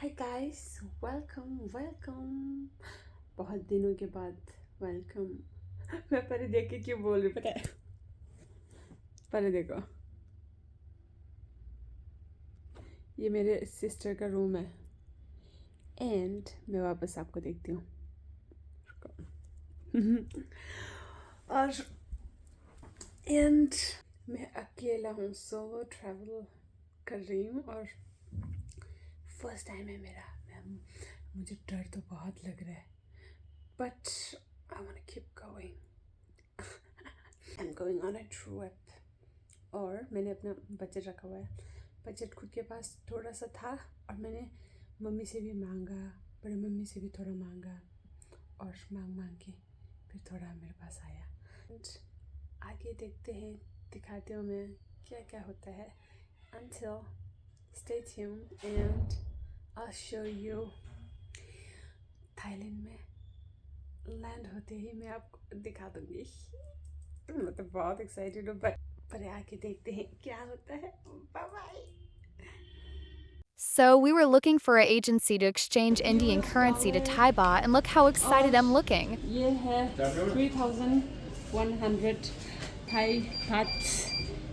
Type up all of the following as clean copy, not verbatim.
Hi guys, welcome welcome. बहुत दिनों के बाद वेलकम। मैं परे देख के क्यों बोल रही पता है? परे देखो, ये मेरे सिस्टर का रूम है एंड मैं वापस आपको देखती हूँ। और एंड मैं अकेला हूँ, सोलो ट्रैवल कर रही हूँ और फर्स्ट टाइम है मेरा। मुझे डर तो बहुत लग रहा है but I want to keep going. I am going on a trip और मैंने अपना बजट रखा हुआ है। बजट खुद के पास थोड़ा सा था और मैंने मम्मी से भी मांगा, बड़े मम्मी से भी थोड़ा मांगा और मांग के फिर थोड़ा मेरे पास आया। आगे देखते हैं, दिखाती हूँ मैं क्या क्या होता है। Until stay tuned and I'll show you। Thailand में लैंड होते ही मैं आपको दिखा दूँगी। मैं तो बहुत एक्साइटेड हूँ पर आके देखते हैं क्या होता है। Bye bye. So we were looking for an agency to exchange Indian currency to Thai baht, and look how excited I'm looking. ये है 3,100 Thai baht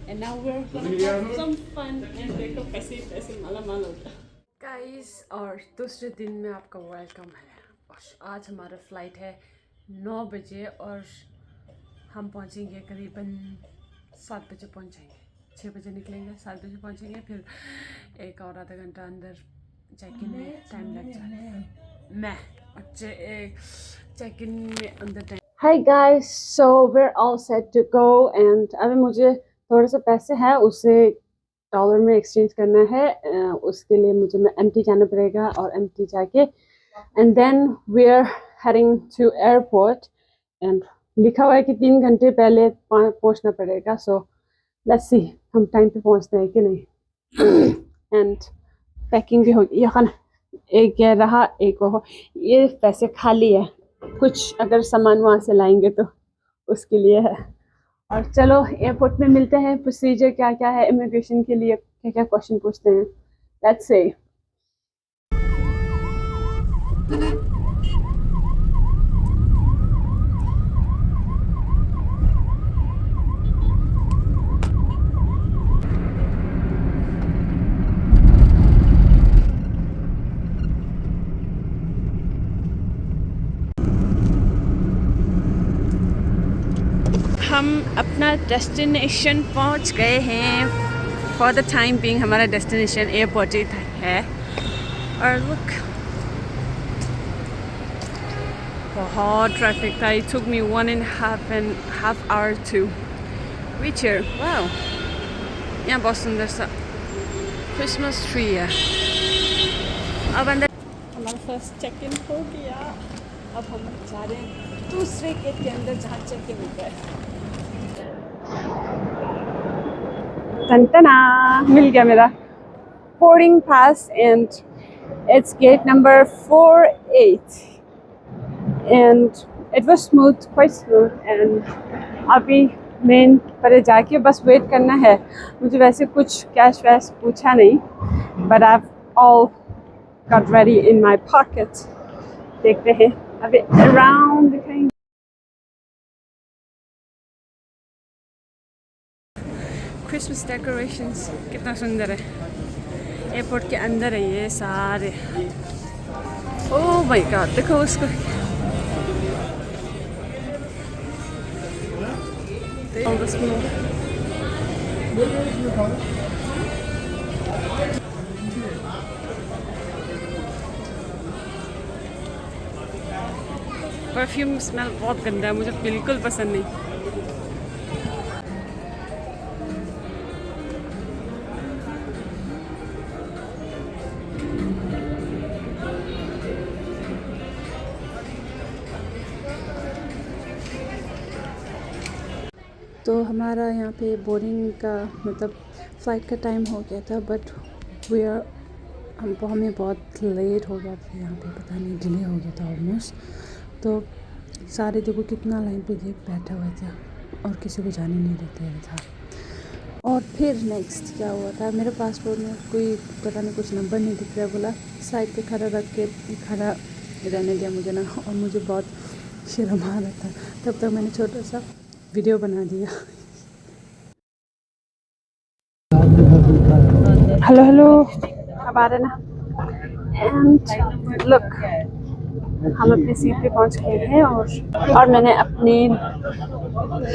and now we're gonna have some fun and देखो पैसे माला हो गया। Guys, और दूसरे दिन में आपका वेलकम है। और आज हमारा फ्लाइट है 9 बजे और हम पहुंचेंगे करीबन 7 बजे पहुंचेंगे। 6 बजे निकलेंगे, 7 बजे पहुंचेंगे, फिर एक और आधा घंटा अंदर चेक इन में टाइम लग जाता है। मैं चेक इन में अंदर time. Hi guys, so we are all set to go and अभी मुझे थोड़े से पैसे हैं उसे डॉलर में एक्सचेंज करना है। उसके लिए मुझे एमटी जाना पड़ेगा और एमटी जाके and then we are heading to airport and लिखा हुआ है कि 3 घंटे पहले पहुंचना पड़ेगा। सो लेट्स सी हम टाइम पे पहुंचते हैं कि नहीं। एंड पैकिंग भी होगी। यहाँ एक ये रहा, एक वो, ये पैसे खाली है, कुछ अगर सामान वहाँ से लाएंगे तो उसके लिए है। और चलो एयरपोर्ट में मिलते हैं। प्रोसीजर क्या क्या है इमिग्रेशन के लिए, क्या क्या क्वेश्चन पूछते हैं, लेट्स से। हम अपना डेस्टिनेशन पहुंच गए हैं। फॉर द टाइम बीइंग हमारा डेस्टिनेशन एयरपोर्ट ही है। और लुक, बहुत ट्रैफिक था। It took me 1.5 hour to reach here। Wow, यहाँ बहुत सुंदर सा क्रिसमस ट्री है। अब अंदर हमारा फर्स्ट चेक इन हो गया। अब हम जा रहे हैं दूसरे गेट के अंदर जहाँ चेक इन होता है। टनटना, मिल गया मेरा boarding pass and it's get number 48 and it was smooth, quite smooth. And अभी मेन पर जाके बस वेट करना है। मुझे वैसे कुछ कैश वैश पूछा नहीं, but I all got ready in my pocket. देखते हैं अभी अराउंड दिखाएंगे। क्रिसमस डेकोरेशंस कितना सुंदर है। एयरपोर्ट के अंदर है ये सारे। ओह माय गॉड, देखो उसको। परफ्यूम स्मेल बहुत गंदा है, मुझे बिल्कुल पसंद नहीं। तो हमारा यहाँ पे बोर्डिंग का मतलब फ़्लाइट का टाइम हो गया था, बट हमें बहुत लेट हो गया था। यहाँ पे पता नहीं डिले हो गया था ऑलमोस्ट। तो सारे देखो कितना लाइन पे बैठा हुआ था और किसी को जाने नहीं देते था। और फिर नेक्स्ट क्या हुआ था, मेरे पासपोर्ट में कोई पता नहीं कुछ नंबर नहीं दिख रहा, बोला साइड पे खड़ा रख के खड़ा रहने दिया मुझे ना, और मुझे बहुत शर्म आ रहा था। तब तक मैंने छोटा सा वीडियो बना दिया। हेलो हेलो, अब आ रहे ना। एंड लुक, हम अपनी सीट पे पहुंच गए हैं। और मैंने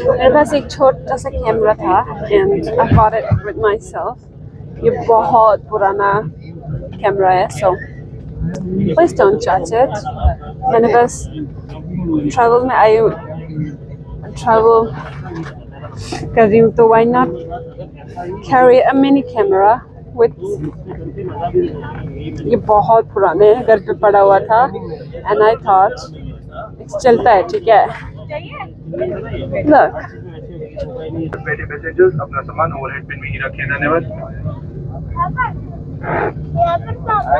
मेरे पास एक छोटा सा कैमरा था and I got it with my self. ये बहुत पुराना कैमरा है, सो प्लीज डोंट जज इट। मैंने बस ट्रैवल में आई हूँ, ट्रैवल कर रही हूँ, तो why not carry a mini camera with. ये बहुत पुराने घर पे पड़ा हुआ था एंड आई थॉट चलता है, ठीक है। लुक, पहले पैसेंजर्स अपना सामान ओवरहेड बिन में ही रखें। धन्यवाद।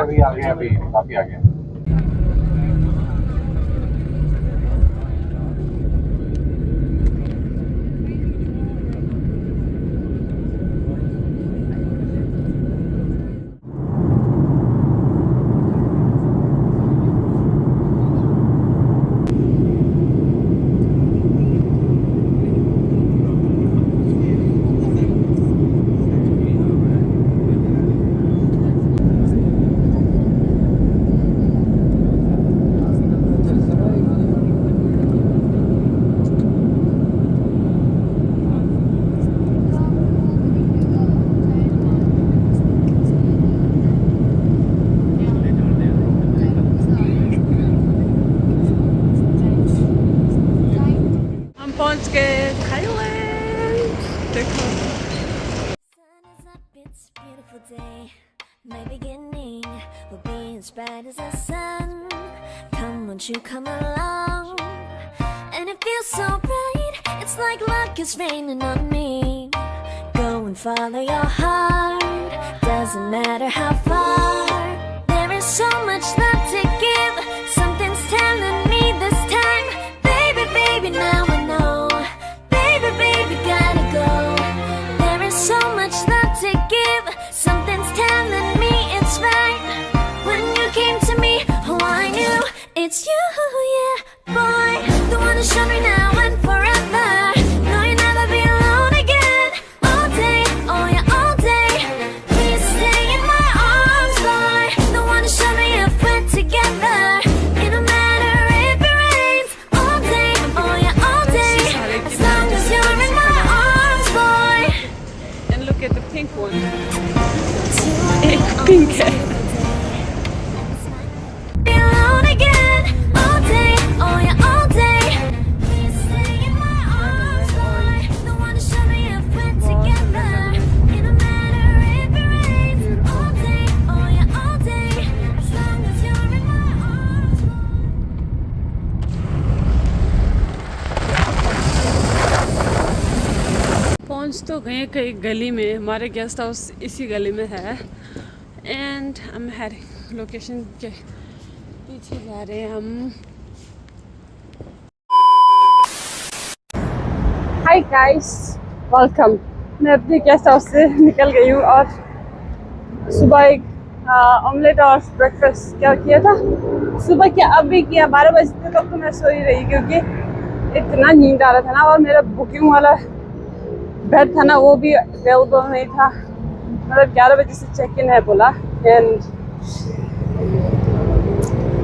अभी आ गया, अभी काफी आ गया। हम पहुंच गए थाईलैंड। देखो, Sun is up, it's a beautiful day. My beginning will be as bright as the sun. Come, won't you come along? And it feels so bright, it's like luck is raining on me. Go and follow your heart, doesn't matter how far. There is so much love to give, something's telling me this time. Baby, baby, now I know. Baby, baby, gotta go. There is so much love to give, something's telling me it's right. When you came to me, oh I knew it's you, yeah, boy. The one to show me now and forever. No, you'll never be alone again. All day, oh yeah, all day. Please stay in my arms, boy. The one to show me if we're together. It don't matter if it rains. All day, oh yeah, all day. As long as you're in my arms, boy. and look at the pink one. एक pink है। Be alone again. All day, oh yeah, all day. Please stay in my arms, boy. The one to show me if we're together. It don't matter if it rains. All day, oh yeah, all day. As long as you're in my arms, boy. पहुंच तो गए कई गली में, हमारे guest house इसी गली में है। एंड हम हेडिंग, लोकेशन के पीछे जा रहे हैं हम। Hi guys, welcome. मैं अपने गेस्ट हाउस से निकल गई हूँ और सुबह एक ऑमलेट और ब्रेकफास्ट क्या किया था। सुबह क्या अभी किया, 12 बजे तक तो मैं सो ही रही क्योंकि इतना नींद आ रहा था ना, और मेरा बुकिंग वाला बेड था ना वो भी अवेलेबल नहीं था। मतलब 11 बजे से चेक इन है बोला, एंड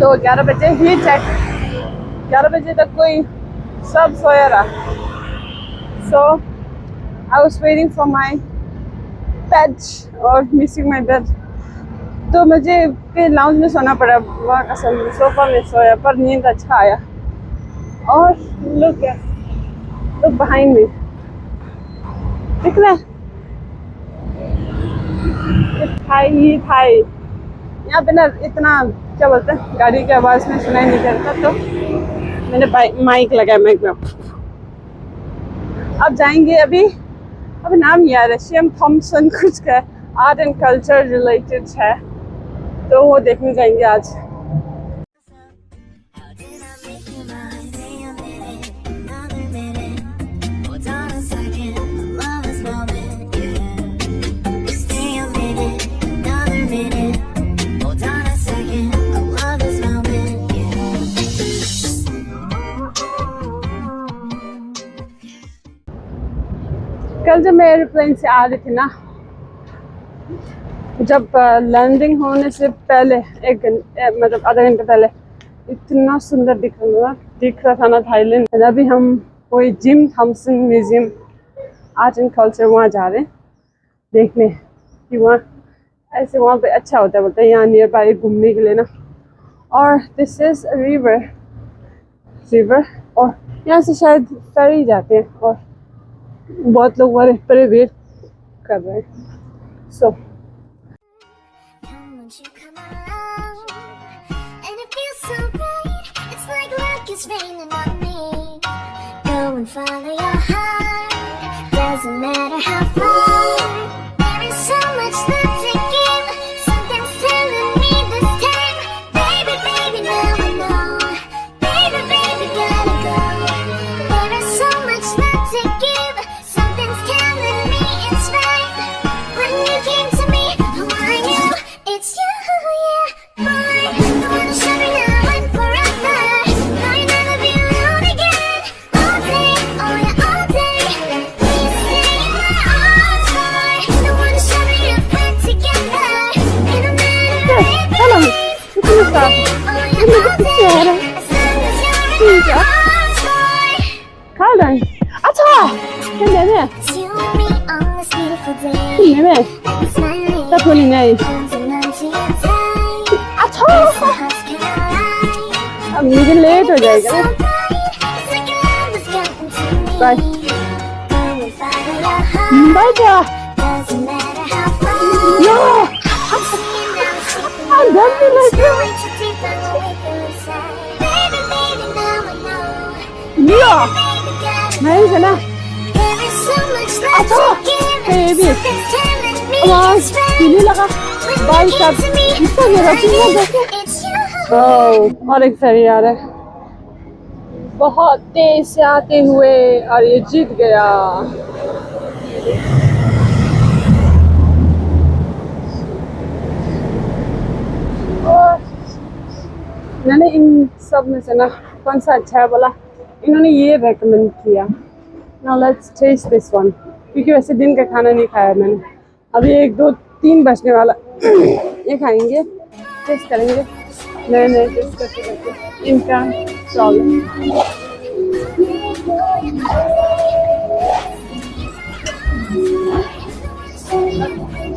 तो 11 बजे ही 11 बजे तक कोई सब सोया रहा। So I was waiting for my bed और मिसिंग माय बेड, तो मुझे फिर लाउंज में सोना पड़ा। वहाँ का सोफा में सोया पर नींद अच्छा आया। और लुक बिहाइंड मी, दिख रहा है थाई थाई। यहाँ पे ना इतना क्या बोलते हैं, गाड़ी की आवाज़ में सुनाई नहीं देता, तो मैंने माइक लगाया। माइक में अब जाएंगे। अभी नाम याद है, श्याम थॉम्सन कुछ का आर्ट एंड कल्चर रिलेटेड है, तो वो देखने जाएंगे आज। How did I make you mine? Say a minute, another minute. Hold on a second, love this moment, yeah. कल जब मैं एयरप्लेन से आ रही थी ना, जब लैंडिंग होने से पहले मतलब आधा घंटे पहले इतना सुंदर दिख रहा था ना थाईलैंड। अभी हम कोई Jim Thompson museum art and culture वहाँ जा रहे हैं देखने कि वहाँ पे अच्छा होता है, बोलते हैं यहाँ नियर बाय घूमने के लिए ना। और दिस इज रिवर और यहाँ से शायद फेरी जाते हैं और बहुत लोग बड़े वेट कर रहे हैं। सो Come won't you come along? And it feels so bright. It's like luck is raining on me. Go and follow your heart. Doesn't matter how far. There is so much love to give. Something's telling me this time. Baby, baby, now I know. Baby, baby, gotta go. There is so much love to give. Something's telling me it's right. When you came to me, oh, I knew it's you, yeah, boy. I wanna show you now and forever. Might never be alone again. All day, oh yeah, all day. Please stay in my arms, boy. I wanna show you back together. And no matter hello. what it is, oh yeah, all day. As long as you're in my arms, boy. खा रहे हैं। अच्छा क्या ले It's you and me on this beautiful day. ले में I'm smiling. तब बोली नहीं। Holding on to your tight. अच्छा So hush, can I lie? अब मुझे लेट हो जाएगा So ना। bright, it's like love is getting to me. Bye. Go and follow your heart. Bye क्या? Doesn't matter how far. No, See you now, sleeping I'm done with with it. you. Way too deep, I'm awake inside. Baby, baby, now I know. Yeah, Baby, gotta नहीं है ना। There is so much love अच्छा, to give. baby. Something's telling me आवाज it's right. पीने लगा। When bye you सब came to me, इसको मेरा पीना देखे। it's you. और एक फेरी आ रहा है बहुत तेज से आते हुए और ये जीत गया। और मैंने इन सब में से ना कौन सा अच्छा है बोला, इन्होंने ये रेकमेंड किया। Now let's test this one, क्योंकि वैसे दिन का खाना नहीं खाया मैंने। अभी 1 2 3 बजने वाला ये खाएंगे, टेस्ट करेंगे। नए टेस्ट करते इनका प्रॉब्लम।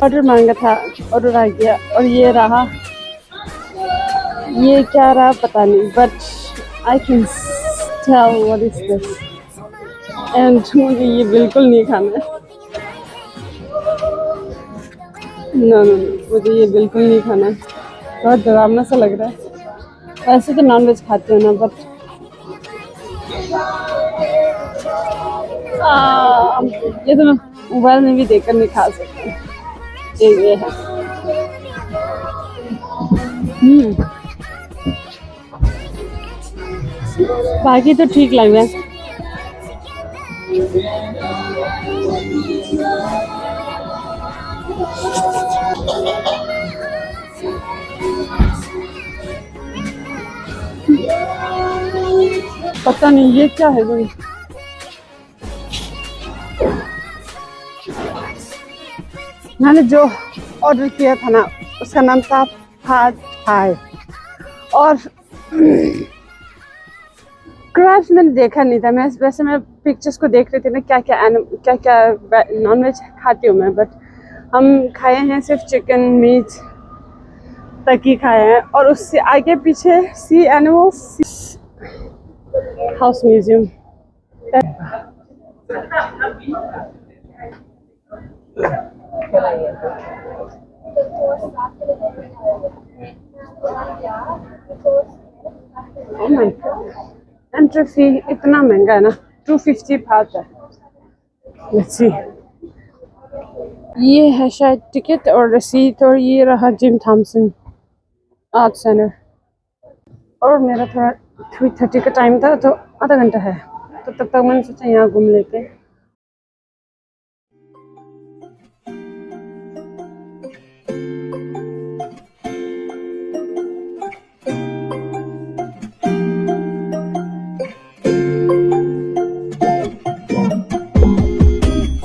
ऑर्डर मांगा था, ऑर्डर आ गया और ये रहा। ये क्या रहा पता नहीं, but I can tell what is this and मुझे ये बिल्कुल नहीं खाना है। नो मुझे ये बिल्कुल नहीं खाना है, बहुत डरावना सा लग रहा है। वैसे तो नॉन वेज खाते हो ना, बट ये तो मैं मोबाइल में भी देखकर नहीं खा सकती। ये है बाकी तो ठीक लग रहा है। पता नहीं ये क्या है भाई। मैंने जो ऑर्डर किया था ना उसका नाम था पाद थाई, और क्रैब्स मैंने देखा नहीं था। मैं वैसे मैं पिक्चर्स को देख रही थी ना, क्या क्या नॉन वेज खाती हूँ मैं, बट हम खाए हैं सिर्फ चिकन मीट तक ही खाए हैं। और उससे आगे पीछे sea animals house museum. Oh my God. Entry fee इतना महंगा है ना, 250 बात है। Let's see. ये है शायद टिकट और रसीद, और ये रहा जिम थॉम्सन आर्ट सेंटर। और मेरा थोड़ा 3:30 का टाइम था, तो आधा घंटा है, तो तब तक मैंने सोचा यहाँ घूम लेते हैं।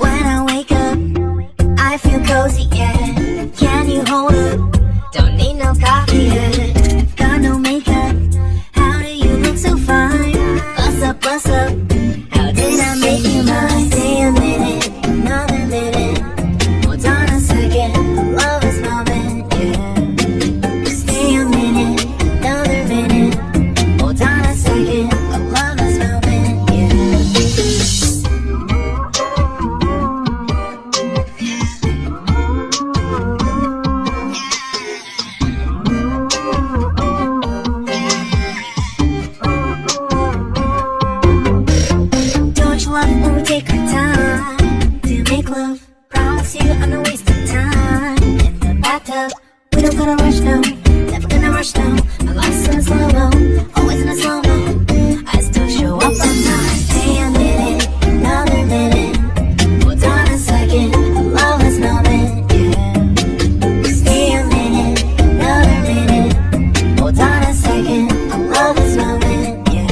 When I coffee head, got no makeup. How do you look so fine? Bust up, how did I make you mine? Stay a minute, another minute. Hold on a second, I love this moment, yeah. Stay a minute, another minute. Hold on a second, I love this moment, Don't you love it when we take our time to make love? Promise you I'm not wasting time in the bathtub. We don't gotta rush now, never gonna rush now. My life's in a slow-mo, always in a slow-mo. I still show up on time. Stay a minute, another minute. Hold on a second, I love this moment, yeah. Stay a minute, another minute. Hold on a second, I love this moment, yeah.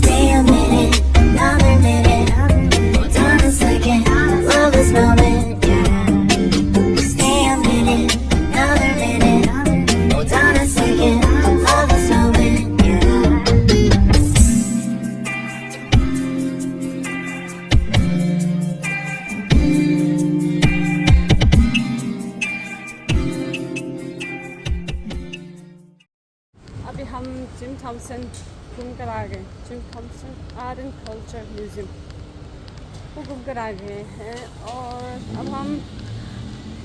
Stay a minute, another minute. Hold on a second, I love this moment, yeah. Stay a minute, another minute. Hold on a second, I love this moment, yeah. अभी हम gym Thompson घूम कर आ गए। Jim Thompson art and culture museum वो घूम कर आ गए हैं। और अब हम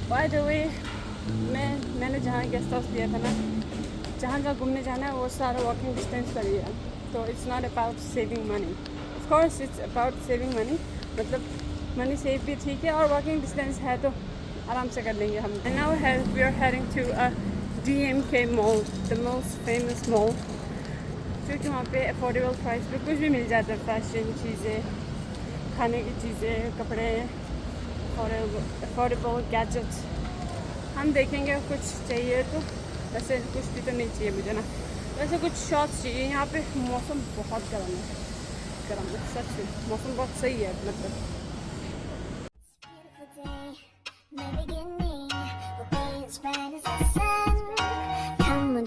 बाय द वे मैंने जहाँ गेस्ट हाउस लिया था ना, जहाँ जहाँ घूमने जाना है वो सारा वॉकिंग डिस्टेंस पर ही है। तो it's not about saving money, of course it's about saving money, मतलब मनी सेव भी ठीक है और वॉकिंग डिस्टेंस है तो आराम से कर लेंगे हम। And now we are heading to a DMK mall, the most famous mall, क्योंकि वहाँ पे अफोर्डेबल प्राइस पे कुछ भी मिल जाता है। फैशन चीज़ें, खाने की चीज़ें, कपड़े, और अफोर्डेबल गैजेट्स। हम देखेंगे कुछ चाहिए तो, वैसे कुछ भी तो नहीं चाहिए मुझे ना, वैसे कुछ शॉर्ट्स चाहिए। यहाँ पे मौसम बहुत गर्म है सच में, मौसम बहुत सही है मतलब।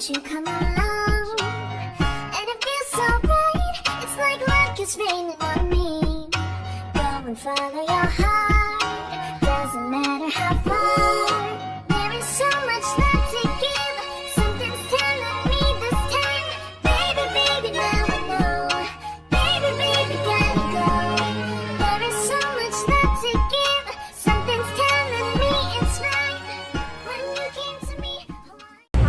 You come along, and it feels so bright. It's like luck is raining on me. Go and follow your heart. Doesn't matter how far. There is so much left to give. Something's telling me this time, baby, baby, now I know. Baby, baby, gotta go. There is so much left to give. Something's telling me it's right. When you came to me,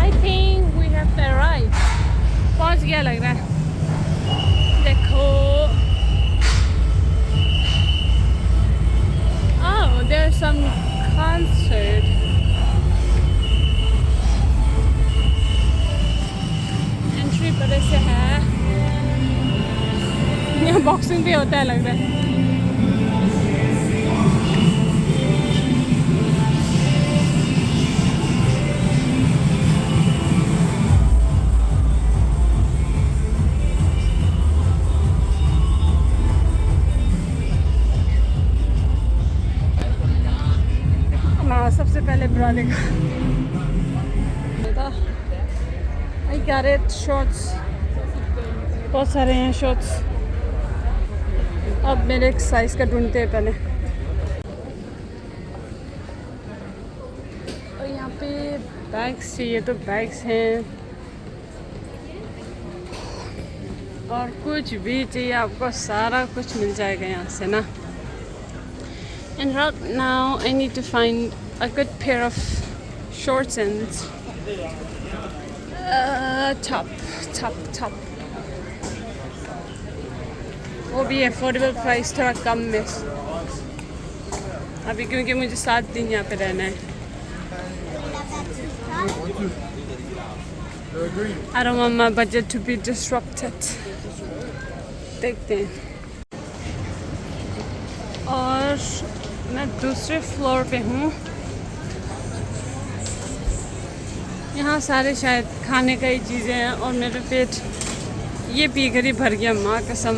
I think we have arrived. पहुँच गया लग रहा है। देखो, oh there's some concert। Entry पर से है, यहाँ बॉक्सिंग भी होता है लग रहा है। सबसे पहले ब्रा देखा, आई गॉट इट, शॉर्ट्स बहुत सारे हैं शॉर्ट्स। अब मेरे एक साइज़ का ढूंढते हैं पहले। और यहाँ पे बैग्स चाहिए तो बैग्स हैं, और कुछ भी चाहिए आपको सारा कुछ मिल जाएगा यहाँ से ना। And right now I need to find a good pair of shorts and top वो भी अफोर्डेबल प्राइस, थोड़ा कम में अभी, क्योंकि मुझे 7 दिन यहाँ पे रहना है। I don't want my budget to be disrupted। देखते हैं। और मैं दूसरे फ्लोर पे हूँ, यहाँ सारे शायद खाने का ही चीज़ें हैं, और मेरा पेट ये पी कर ही भर गया, माँ कसम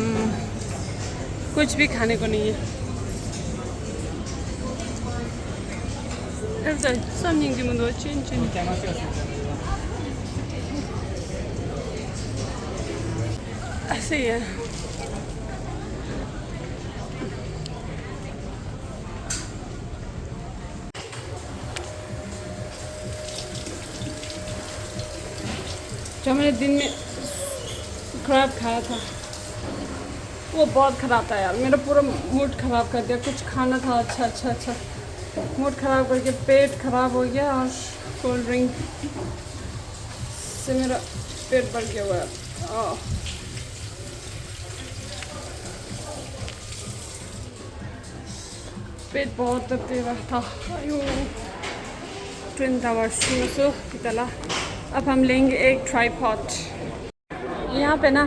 कुछ भी खाने को नहीं है। ऐसे ही है। जो मैंने दिन में क्रैब खाया था वो बहुत ख़राब था यार, मेरा पूरा मूड ख़राब कर दिया। कुछ खाना था अच्छा, मूड ख़राब करके पेट ख़राब हो गया और कोल्ड ड्रिंक से मेरा पेट भर गया हुआ है। पेट बहुत दर्द दे रहा था। ट्विन टावर्स मुझे कितला। अब हम लेंगे एक ट्राइपॉड। यहाँ पे ना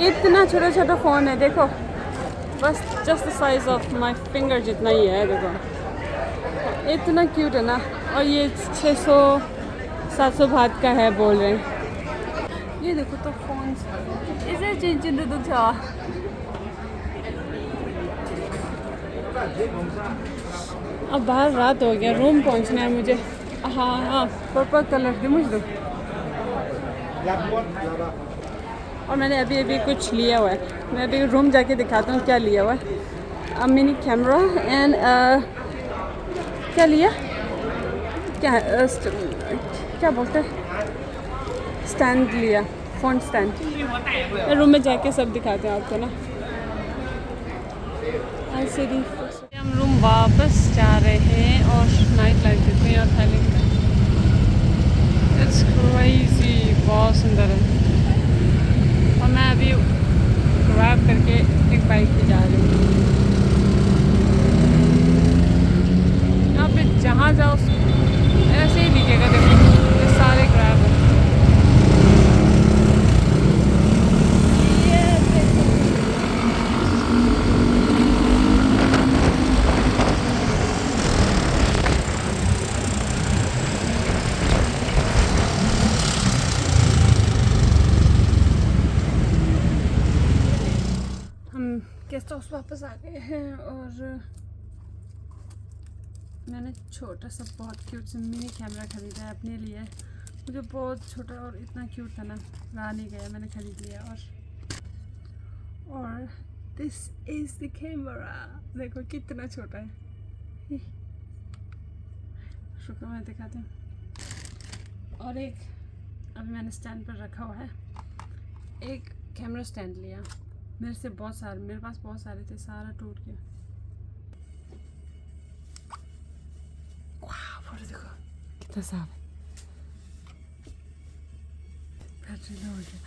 इतना छोटा छोटा फ़ोन है, देखो बस just the size of my finger जितना ही है। देखो इतना क्यूट है ना, और ये 600-700 बात का है बोल रहे हैं। ये देखो तो फ़ोन इसे चिंचिन तो था। अब बाहर रात हो गया, रूम पहुंचना है मुझे। हाँ पर्पल कलर की मुझे। और मैंने अभी कुछ लिया हुआ है, मैं अभी रूम जाके दिखाता हूँ क्या लिया हुआ है। मिनी कैमरा एंड क्या लिया, क्या बोलते हैं, स्टैंड लिया, फ़ोन स्टैंड। रूम में जाके सब दिखाते हैं आपको ना। ऐसे ही हम रूम वापस जा रहे हैं और नाइट लाइट देखते हैं और खाली। इट्स क्रेज़ी, बहुत सुंदर है। और मैं अभी ग्रैब करके एक बाइक पे जा रही हूँ। यहाँ पे जहाँ जाओ ऐसे ही दिखेगा, देखो ये सारे ग्रैब हैं। गेस्ट हाउस वापस आ गए हैं और मैंने छोटा सा बहुत क्यूट सा मिनी कैमरा ख़रीदा है अपने लिए। मुझे बहुत छोटा और इतना क्यूट था ना, रहा नहीं गया, मैंने ख़रीद लिया। और दिस इज़ द कैमरा, देखो कितना छोटा है। शुक्र मैं दिखाती हूँ। और एक अभी मैंने स्टैंड पर रखा हुआ है, एक कैमरा स्टैंड लिया। मेरे पास बहुत सारे थे, सारा टूट गया। फोटो देखो कितना साफ है। बैटरी लो हो गया।